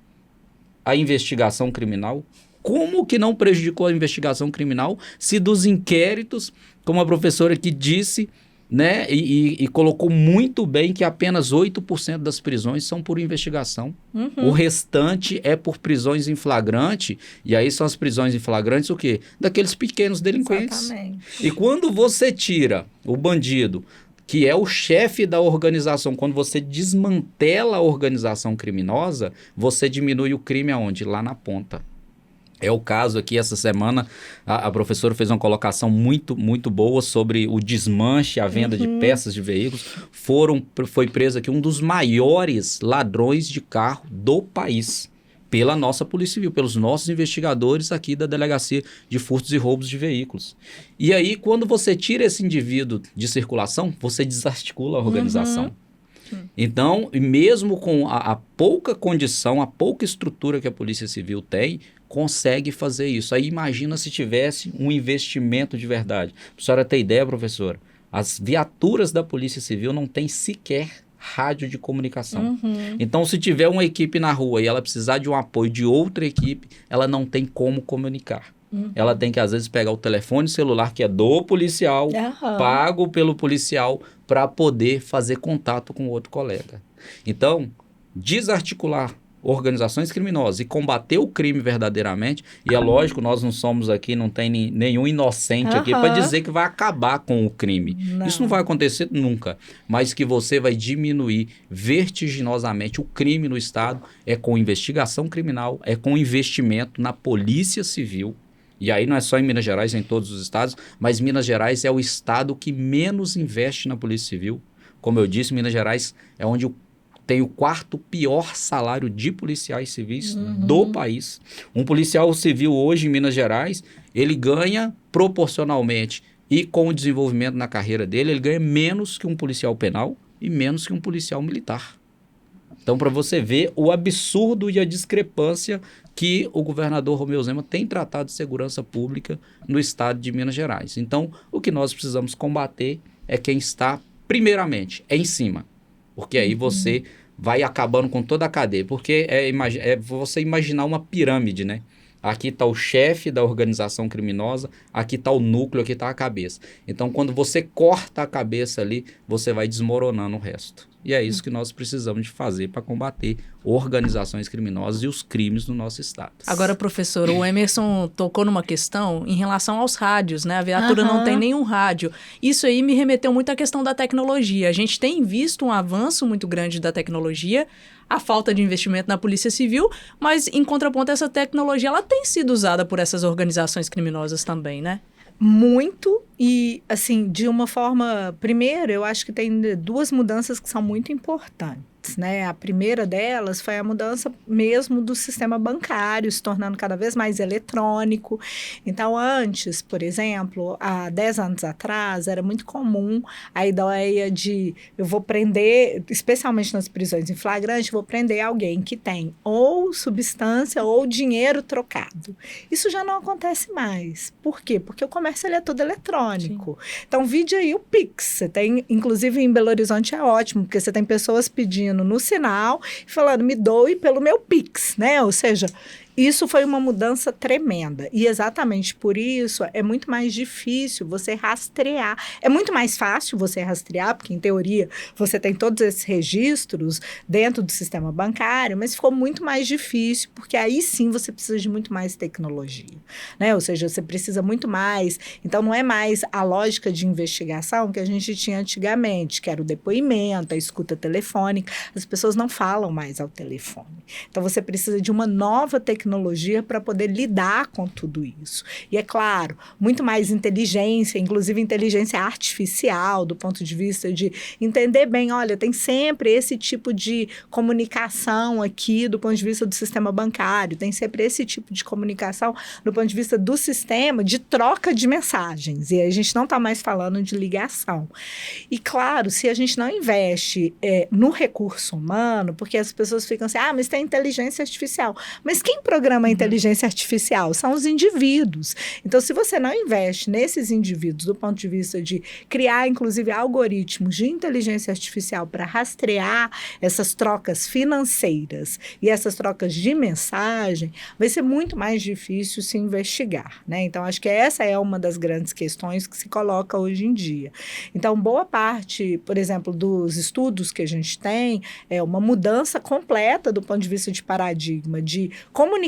a investigação criminal? Como que não prejudicou a investigação criminal se dos inquéritos, como a professora aqui disse, né, e colocou muito bem que apenas 8% das prisões são por investigação. O restante é por prisões em flagrante, e aí são as prisões em flagrantes o quê? Daqueles pequenos delinquentes. Exatamente. E quando você tira o bandido, que é o chefe da organização, quando você desmantela a organização criminosa, você diminui o crime aonde? Lá na ponta. É o caso aqui, essa semana, a professora fez uma colocação muito, muito boa sobre o desmanche, a venda de peças de veículos. Foi preso aqui um dos maiores ladrões de carro do país, pela nossa Polícia Civil, pelos nossos investigadores aqui da Delegacia de Furtos e Roubos de Veículos. E aí, quando você tira esse indivíduo de circulação, você desarticula a organização. Então, mesmo com a pouca condição, a pouca estrutura que a Polícia Civil tem, consegue fazer isso. Aí imagina se tivesse um investimento de verdade. Para a senhora ter ideia, professora, as viaturas da Polícia Civil não têm sequer rádio de comunicação. Então, se tiver uma equipe na rua e ela precisar de um apoio de outra equipe, ela não tem como comunicar. Ela tem que, às vezes, pegar o telefone celular que é do policial, pago pelo policial, para poder fazer contato com outro colega. Então, desarticular organizações criminosas e combater o crime verdadeiramente, e é lógico, nós não somos aqui, não tem nenhum inocente aqui para dizer que vai acabar com o crime. Isso não vai acontecer nunca, mas que você vai diminuir vertiginosamente o crime no estado é com investigação criminal, é com investimento na Polícia Civil. E aí não é só em Minas Gerais, é em todos os estados, mas Minas Gerais é o estado que menos investe na Polícia Civil. Como eu disse, Minas Gerais é onde tem o quarto pior salário de policiais civis do país. Um policial civil hoje em Minas Gerais, ele ganha proporcionalmente e com o desenvolvimento na carreira dele, ele ganha menos que um policial penal e menos que um policial militar. Então, para você ver o absurdo e a discrepância que o governador Romeu Zema tem tratado de segurança pública no estado de Minas Gerais. Então, o que nós precisamos combater é quem está, primeiramente, em cima. Porque aí você vai acabando com toda a cadeia. Porque é você imaginar uma pirâmide, né? Aqui está o chefe da organização criminosa, aqui está o núcleo, aqui está a cabeça. Então, quando você corta a cabeça ali, você vai desmoronando o resto. E é isso que nós precisamos de fazer para combater organizações criminosas e os crimes no nosso estado. Agora, professor, o Emerson tocou numa questão em relação aos rádios, né? A viatura não tem nenhum rádio. Isso aí me remeteu muito à questão da tecnologia. A gente tem visto um avanço muito grande da tecnologia, a falta de investimento na Polícia Civil, mas, em contraponto, essa tecnologia ela tem sido usada por essas organizações criminosas também, né? Muito, e assim, de uma forma... Primeiro, eu acho que tem duas mudanças que são muito importantes. delas, né, a primeira delas foi a mudança mesmo do sistema bancário, se tornando cada vez mais eletrônico. Então, antes, por exemplo, há 10 anos atrás, era muito comum a ideia de eu vou prender, especialmente nas prisões em flagrante, vou prender alguém que tem ou substância ou dinheiro trocado. Isso já não acontece mais. Por quê? Porque o comércio ele é todo eletrônico. Sim. Então, vide aí o Pix. Você tem, inclusive em Belo Horizonte é ótimo, porque você tem pessoas pedindo no sinal, falando, me doe pelo meu Pix, né? Ou seja, isso foi uma mudança tremenda. E exatamente por isso é muito mais difícil você rastrear. É muito mais fácil você rastrear, porque, em teoria, você tem todos esses registros dentro do sistema bancário, mas ficou muito mais difícil, porque aí sim você precisa de muito mais tecnologia, né? Ou seja, você precisa muito mais. Então, não é mais a lógica de investigação que a gente tinha antigamente, que era o depoimento, a escuta telefônica. As pessoas não falam mais ao telefone. Então, você precisa de uma nova tecnologia para poder lidar com tudo isso. E é claro, muito mais inteligência, inclusive inteligência artificial, do ponto de vista de entender bem, olha, tem sempre esse tipo de comunicação aqui do ponto de vista do sistema bancário, tem sempre esse tipo de comunicação do ponto de vista do sistema de troca de mensagens. E a gente não está mais falando de ligação. E claro, se a gente não investe no recurso humano, porque as pessoas ficam assim, mas tem inteligência artificial. Mas quem programa a inteligência artificial? São os indivíduos. Então, se você não investe nesses indivíduos do ponto de vista de criar, inclusive, algoritmos de inteligência artificial para rastrear essas trocas financeiras e essas trocas de mensagem, vai ser muito mais difícil se investigar, né? Então, acho que essa é uma das grandes questões que se coloca hoje em dia. Então, boa parte, por exemplo, dos estudos que a gente tem é uma mudança completa do ponto de vista de paradigma, de comunicação,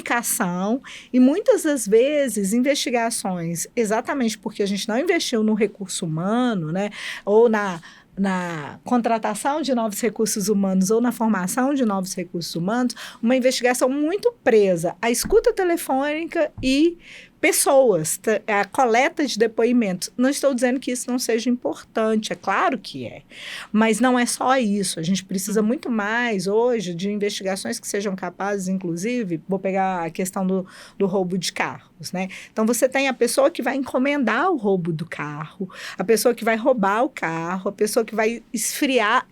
e muitas das vezes investigações, exatamente porque a gente não investiu no recurso humano, né, ou na contratação de novos recursos humanos ou na formação de novos recursos humanos, uma investigação muito presa à escuta telefônica e pessoas, a coleta de depoimentos. Não estou dizendo que isso não seja importante, é claro que é, mas não é só isso. A gente precisa muito mais hoje de investigações que sejam capazes, inclusive, vou pegar a questão do roubo de carros, né? Então, você tem a pessoa que vai encomendar o roubo do carro, a pessoa que vai roubar o carro, a pessoa que vai esfriar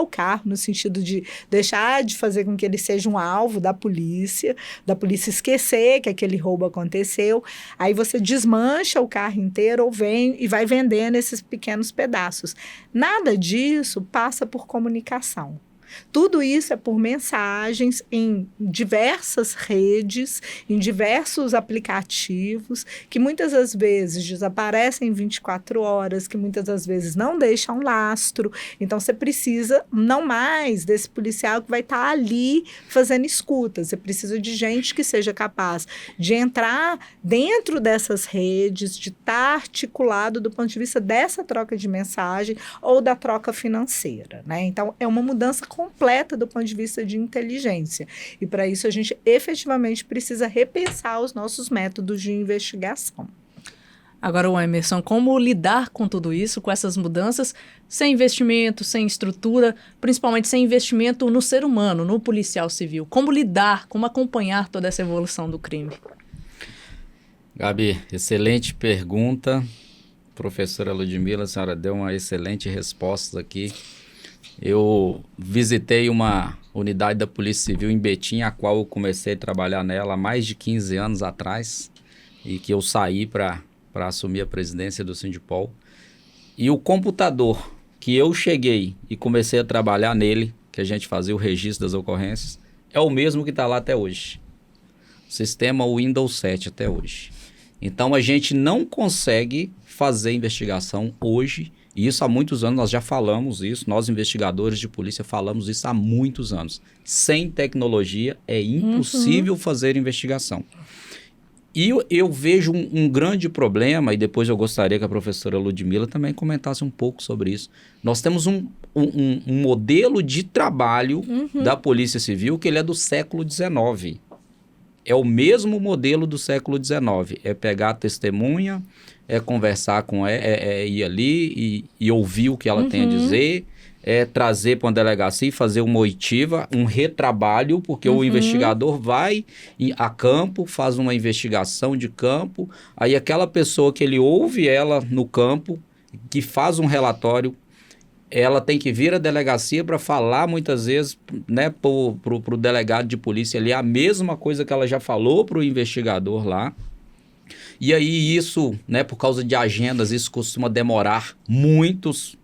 o carro, no sentido de deixar de fazer com que ele seja um alvo da polícia esquecer que aquele roubo aconteceu. Aí você desmancha o carro inteiro ou vem e vai vendendo esses pequenos pedaços. Nada disso passa por comunicação. Tudo isso é por mensagens em diversas redes, em diversos aplicativos, que muitas das vezes desaparecem em 24 horas, que muitas das vezes não deixam lastro. Então, você precisa não mais desse policial que vai estar ali fazendo escuta. Você precisa de gente que seja capaz de entrar dentro dessas redes, de estar articulado do ponto de vista dessa troca de mensagem ou da troca financeira, né? Então, é uma mudança completa do ponto de vista de inteligência. E para isso a gente efetivamente precisa repensar os nossos métodos de investigação. Agora, o Emerson, como lidar com tudo isso, com essas mudanças, sem investimento, sem estrutura, principalmente sem investimento no ser humano, no policial civil? Como lidar, como acompanhar toda essa evolução do crime? Gabi, excelente pergunta. Professora Ludmila, a senhora deu uma excelente resposta aqui. Eu visitei uma unidade da Polícia Civil em Betim, a qual eu comecei a trabalhar nela há mais de 15 anos atrás, e que eu saí para assumir a presidência do Sindipol. E o computador que eu cheguei e comecei a trabalhar nele, que a gente fazia o registro das ocorrências, é o mesmo que está lá até hoje. Sistema Windows 7 até hoje. Então a gente não consegue fazer investigação hoje. E isso há muitos anos, nós já falamos isso, nós investigadores de polícia falamos isso há muitos anos. Sem tecnologia é impossível fazer investigação. E eu vejo um grande problema, e depois eu gostaria que a professora Ludmila também comentasse um pouco sobre isso. Nós temos um modelo de trabalho da Polícia Civil que ele é do século XIX. É o mesmo modelo do século XIX. É pegar a testemunha, é conversar com ela, ir ali e ouvir o que ela tem a dizer, trazer para uma delegacia e fazer uma oitiva, um retrabalho, porque o investigador vai a campo, faz uma investigação de campo, aí aquela pessoa que ele ouve ela no campo, que faz um relatório, ela tem que vir à delegacia para falar muitas vezes, né, pro delegado de polícia ali a mesma coisa que ela já falou pro investigador lá. E aí isso, né, por causa de agendas, isso costuma demorar muitos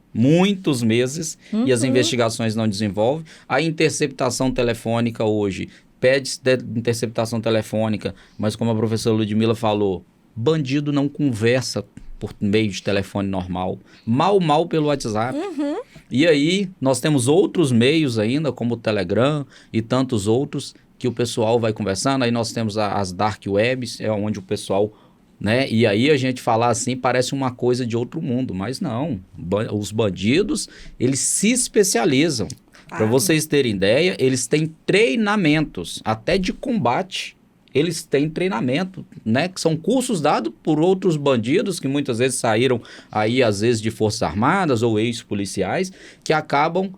meses e as investigações não desenvolvem. A interceptação telefônica hoje, pede interceptação telefônica, mas como a professora Ludmila falou, bandido não conversa por meio de telefone normal, mal pelo WhatsApp. E aí nós temos outros meios ainda, como o Telegram e tantos outros, que o pessoal vai conversando. Aí nós temos as dark webs, onde o pessoal, né? E aí a gente falar assim parece uma coisa de outro mundo, mas não. Os bandidos, eles se especializam. Para vocês terem ideia, eles têm treinamentos, até de combate. Eles têm treinamento, né? Que são cursos dados por outros bandidos que muitas vezes saíram aí, às vezes, de Forças Armadas ou ex-policiais, que acabam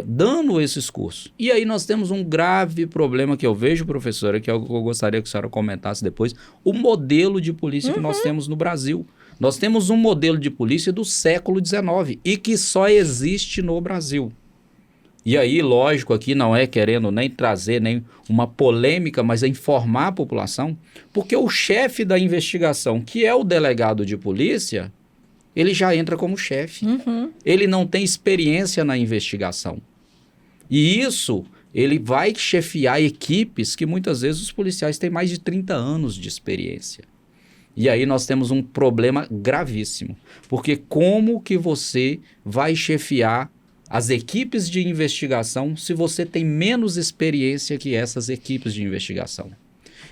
dando esses cursos. E aí nós temos um grave problema que eu vejo, professora, que eu gostaria que a senhora comentasse depois, o modelo de polícia que nós temos no Brasil. Nós temos um modelo de polícia do século XIX e que só existe no Brasil. E aí, lógico, aqui não é querendo nem trazer nem uma polêmica, mas é informar a população, porque o chefe da investigação, que é o delegado de polícia, ele já entra como chefe. Ele não tem experiência na investigação. E isso, ele vai chefiar equipes que muitas vezes os policiais têm mais de 30 anos de experiência. E aí nós temos um problema gravíssimo, porque como que você vai chefiar as equipes de investigação se você tem menos experiência que essas equipes de investigação?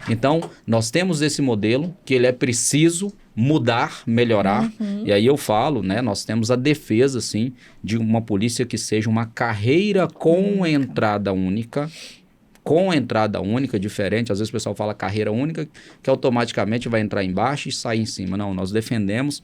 Então, nós temos esse modelo que ele é preciso mudar, melhorar. E aí eu falo, né, nós temos a defesa, sim, de uma polícia que seja uma carreira com entrada única, diferente. Às vezes o pessoal fala carreira única, que automaticamente vai entrar embaixo e sair em cima. Não, nós defendemos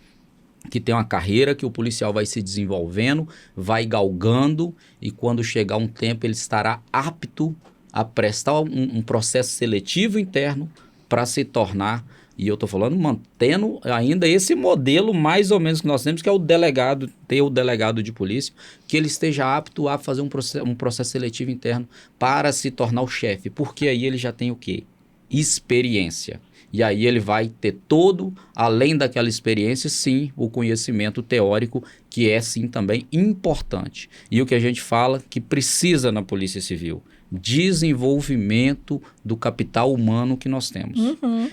que tem uma carreira que o policial vai se desenvolvendo, vai galgando, e quando chegar um tempo ele estará apto a prestar um processo seletivo interno para se tornar, e eu estou falando mantendo ainda esse modelo mais ou menos que nós temos, que é o delegado de polícia, que ele esteja apto a fazer um processo seletivo interno para se tornar o chefe, porque aí ele já tem o quê? Experiência. E aí ele vai ter todo, além daquela experiência, sim, o conhecimento teórico, que é sim também importante. E o que a gente fala que precisa na Polícia Civil, desenvolvimento do capital humano que nós temos.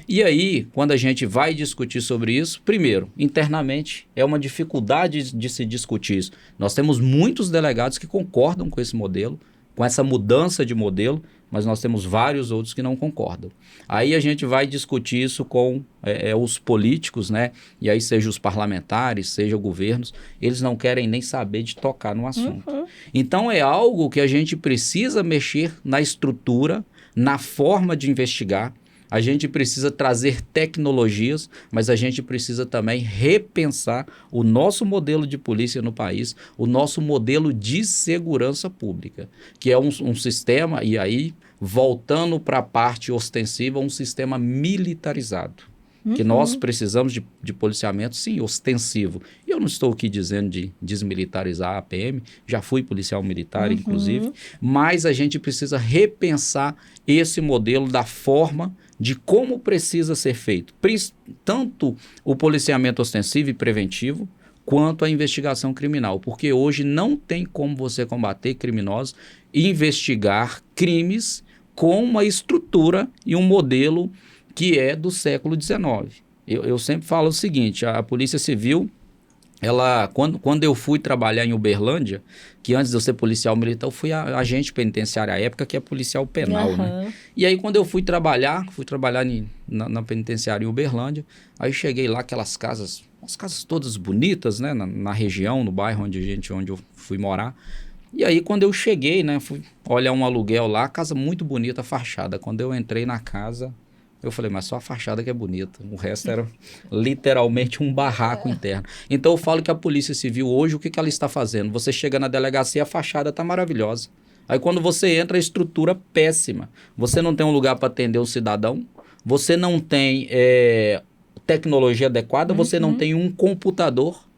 E aí, quando a gente vai discutir sobre isso, primeiro, internamente, é uma dificuldade de se discutir isso. Nós temos muitos delegados que concordam com esse modelo, com essa mudança de modelo, mas nós temos vários outros que não concordam. Aí a gente vai discutir isso com os políticos, né? E aí seja os parlamentares, seja governos, eles não querem nem saber de tocar no assunto. Então é algo que a gente precisa mexer na estrutura, na forma de investigar. A gente precisa trazer tecnologias, mas a gente precisa também repensar o nosso modelo de polícia no país, o nosso modelo de segurança pública, que é um sistema, e aí, voltando para a parte ostensiva, um sistema militarizado. Que nós precisamos de policiamento, sim, ostensivo. E eu não estou aqui dizendo de desmilitarizar a PM, já fui policial militar, inclusive, mas a gente precisa repensar esse modelo da forma de como precisa ser feito, tanto o policiamento ostensivo e preventivo, quanto a investigação criminal, porque hoje não tem como você combater criminosos e investigar crimes com uma estrutura e um modelo que é do século XIX. Eu sempre falo o seguinte, a Polícia Civil, quando eu fui trabalhar em Uberlândia, que antes de eu ser policial militar, eu fui agente penitenciário à época, que é policial penal, né? E aí quando eu fui trabalhar na penitenciária em Uberlândia, aí cheguei lá, aquelas casas, as casas todas bonitas, né? Na região, no bairro onde eu fui morar. E aí quando eu cheguei, né? Fui olhar um aluguel lá, casa muito bonita, fachada. Quando eu entrei na casa, Eu falei, mas só a fachada que é bonita. O resto era literalmente um barraco interno. Então eu falo que a Polícia Civil hoje, o que ela está fazendo? Você chega na delegacia, a fachada está maravilhosa. Aí quando você entra, a estrutura péssima. Você não tem um lugar para atender o cidadão, você não tem tecnologia adequada, você não tem um computador.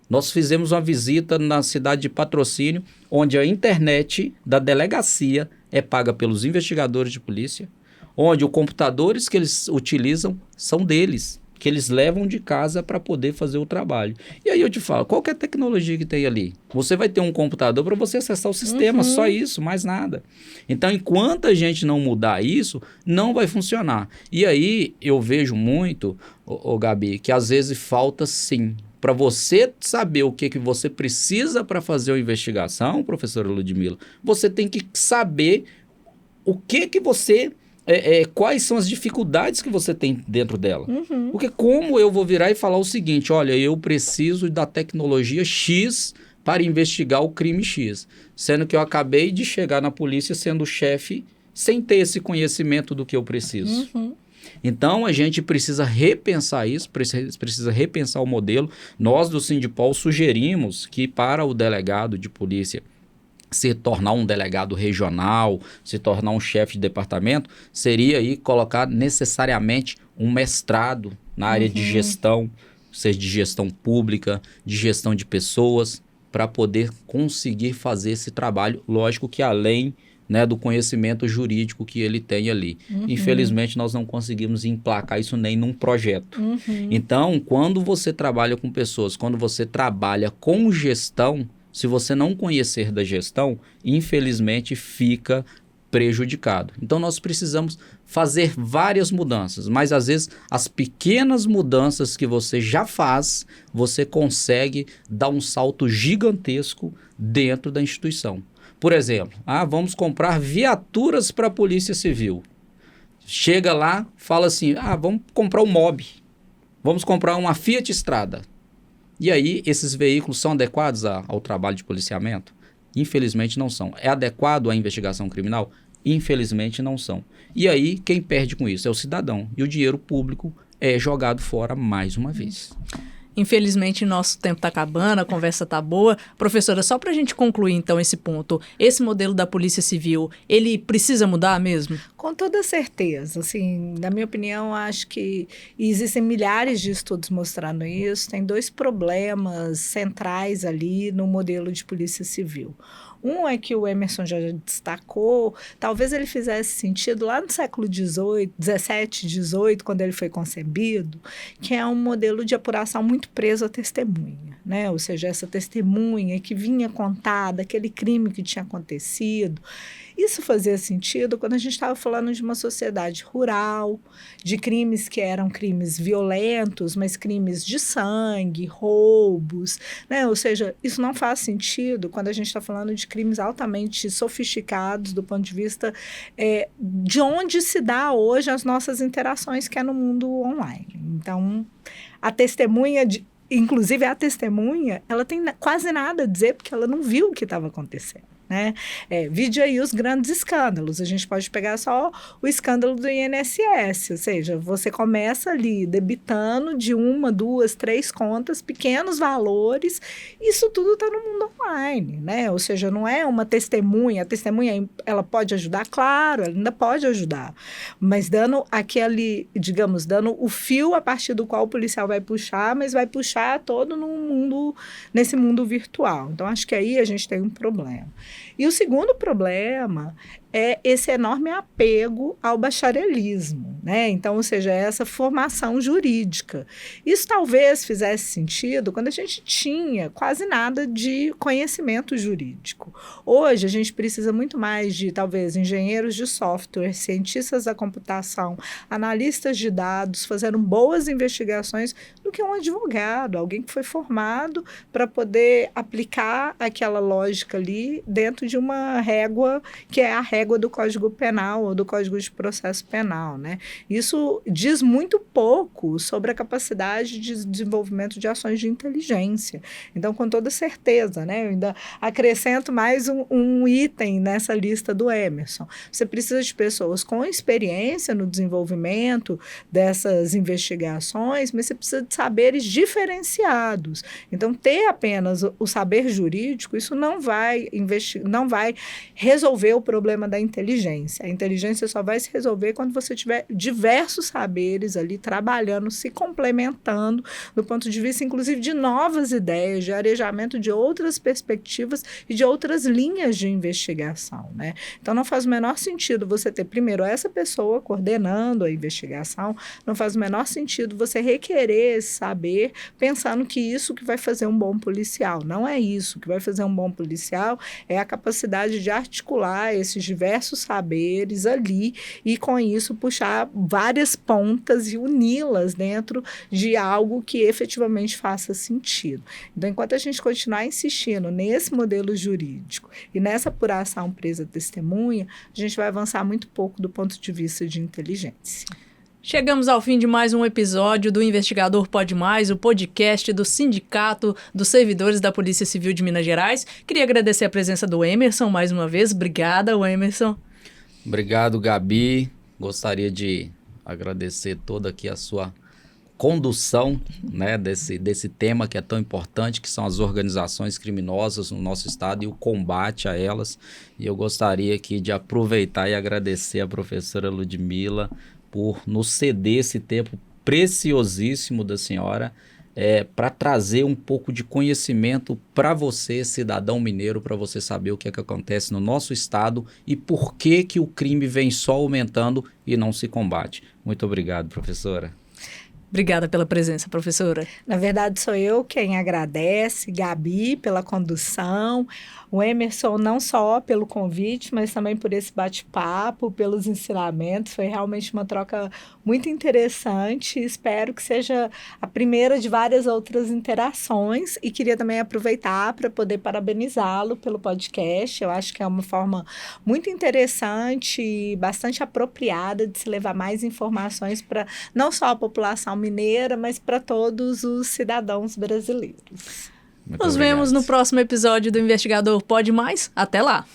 Nós fizemos uma visita na cidade de Patrocínio, onde a internet da delegacia é paga pelos investigadores de polícia, onde os computadores que eles utilizam são deles, que eles levam de casa para poder fazer o trabalho. E aí eu te falo, qual que é a tecnologia que tem ali? Você vai ter um computador para você acessar o sistema, só isso, mais nada. Então, enquanto a gente não mudar isso, não vai funcionar. E aí eu vejo muito, Gabi, que às vezes falta sim. Para você saber o que você precisa para fazer uma investigação, professora Ludmila, você tem que saber o que você... quais são as dificuldades que você tem dentro dela. Porque como eu vou virar e falar o seguinte, olha, eu preciso da tecnologia X para investigar o crime X, sendo que eu acabei de chegar na polícia sendo chefe sem ter esse conhecimento do que eu preciso. Então, a gente precisa repensar isso, precisa repensar o modelo. Nós do Sindipol sugerimos que para o delegado de polícia se tornar um delegado regional, se tornar um chefe de departamento, seria aí colocar necessariamente um mestrado na área de gestão, seja de gestão pública, de gestão de pessoas, para poder conseguir fazer esse trabalho, lógico que além, né, do conhecimento jurídico que ele tem ali. Infelizmente, nós não conseguimos emplacar isso nem num projeto. Então, quando você trabalha com pessoas, quando você trabalha com gestão, se você não conhecer da gestão, infelizmente fica prejudicado. Então nós precisamos fazer várias mudanças, mas às vezes as pequenas mudanças que você já faz, você consegue dar um salto gigantesco dentro da instituição. Por exemplo, vamos comprar viaturas para a Polícia Civil. Chega lá, fala assim, vamos comprar um Mobi, vamos comprar uma Fiat Strada. E aí, esses veículos são adequados ao trabalho de policiamento? Infelizmente não são. É adequado à investigação criminal? Infelizmente não são. E aí, quem perde com isso é o cidadão. E o dinheiro público é jogado fora mais uma vez. Infelizmente, nosso tempo está acabando, a conversa está boa. Professora, só para a gente concluir, então, esse ponto, esse modelo da Polícia Civil, ele precisa mudar mesmo? Com toda certeza. Assim, na minha opinião, acho que existem milhares de estudos mostrando isso. Tem 2 problemas centrais ali no modelo de Polícia Civil. Um é que o Emerson já destacou, talvez ele fizesse sentido lá no século XVII, XVII, quando ele foi concebido, que é um modelo de apuração muito preso à testemunha, né? Ou seja, essa testemunha que vinha contar daquele crime que tinha acontecido. Isso fazia sentido quando a gente estava falando de uma sociedade rural, de crimes que eram crimes violentos, mas crimes de sangue, roubos, né? Ou seja, isso não faz sentido quando a gente está falando de crimes altamente sofisticados do ponto de vista de onde se dá hoje as nossas interações, que é no mundo online. Então, a testemunha, inclusive a testemunha, ela tem quase nada a dizer porque ela não viu o que estava acontecendo. Né? Vide aí os grandes escândalos. A gente pode pegar só o escândalo do INSS, ou seja, você começa ali debitando de 1, 2, 3 contas, pequenos valores, isso tudo está no mundo online, né? Ou seja, não é uma testemunha. A testemunha, ela pode ajudar? Claro, ela ainda pode ajudar, mas dando aquele, digamos, dando o fio a partir do qual o policial vai puxar, mas vai puxar todo nesse mundo virtual. Então, acho que aí a gente tem um problema. E o segundo problema é esse enorme apego ao bacharelismo, né? Então, ou seja, essa formação jurídica. Isso talvez fizesse sentido quando a gente tinha quase nada de conhecimento jurídico. Hoje, a gente precisa muito mais de, talvez, engenheiros de software, cientistas da computação, analistas de dados, fazendo boas investigações, do que um advogado, alguém que foi formado para poder aplicar aquela lógica ali dentro de uma régua que é a régua do Código Penal ou do Código de Processo Penal, né? Isso diz muito pouco sobre a capacidade de desenvolvimento de ações de inteligência. Então, com toda certeza, né? Eu ainda acrescento mais um item nessa lista do Emerson. Você precisa de pessoas com experiência no desenvolvimento dessas investigações, mas você precisa de saberes diferenciados. Então, ter apenas o saber jurídico, isso não vai resolver o problema da inteligência. A inteligência só vai se resolver quando você tiver diversos saberes ali trabalhando, se complementando, do ponto de vista, inclusive, de novas ideias, de arejamento de outras perspectivas e de outras linhas de investigação, né? Então, não faz o menor sentido você ter, primeiro, essa pessoa coordenando a investigação, não faz o menor sentido você requerer esse saber pensando que isso que vai fazer um bom policial. Não é isso. O que vai fazer um bom policial é a capacidade de articular esses diversos saberes ali e, com isso, puxar várias pontas e uni-las dentro de algo que efetivamente faça sentido. Então, enquanto a gente continuar insistindo nesse modelo jurídico e nessa apuração presa-testemunha, a gente vai avançar muito pouco do ponto de vista de inteligência. Chegamos ao fim de mais um episódio do Investigador Pode Mais, o podcast do Sindicato dos Servidores da Polícia Civil de Minas Gerais. Queria agradecer a presença do Emerson mais uma vez. Obrigada, Emerson. Obrigado, Gabi. Gostaria de agradecer toda aqui a sua condução, né, desse tema que é tão importante, que são as organizações criminosas no nosso estado e o combate a elas. E eu gostaria aqui de aproveitar e agradecer a professora Ludmila por nos ceder esse tempo preciosíssimo da senhora para trazer um pouco de conhecimento para você, cidadão mineiro, para você saber o que é que acontece no nosso estado e por que que o crime vem só aumentando e não se combate. Muito obrigado, professora. Obrigada pela presença, professora. Na verdade, sou eu quem agradece, Gabi, pela condução, o Emerson não só pelo convite, mas também por esse bate-papo, pelos ensinamentos. Foi realmente uma troca muito interessante. Espero que seja a primeira de várias outras interações e queria também aproveitar para poder parabenizá-lo pelo podcast. Eu acho que é uma forma muito interessante e bastante apropriada de se levar mais informações para não só a população mineira, mas para todos os cidadãos brasileiros. Nos vemos no próximo episódio do Investigador Pode Mais. Até lá!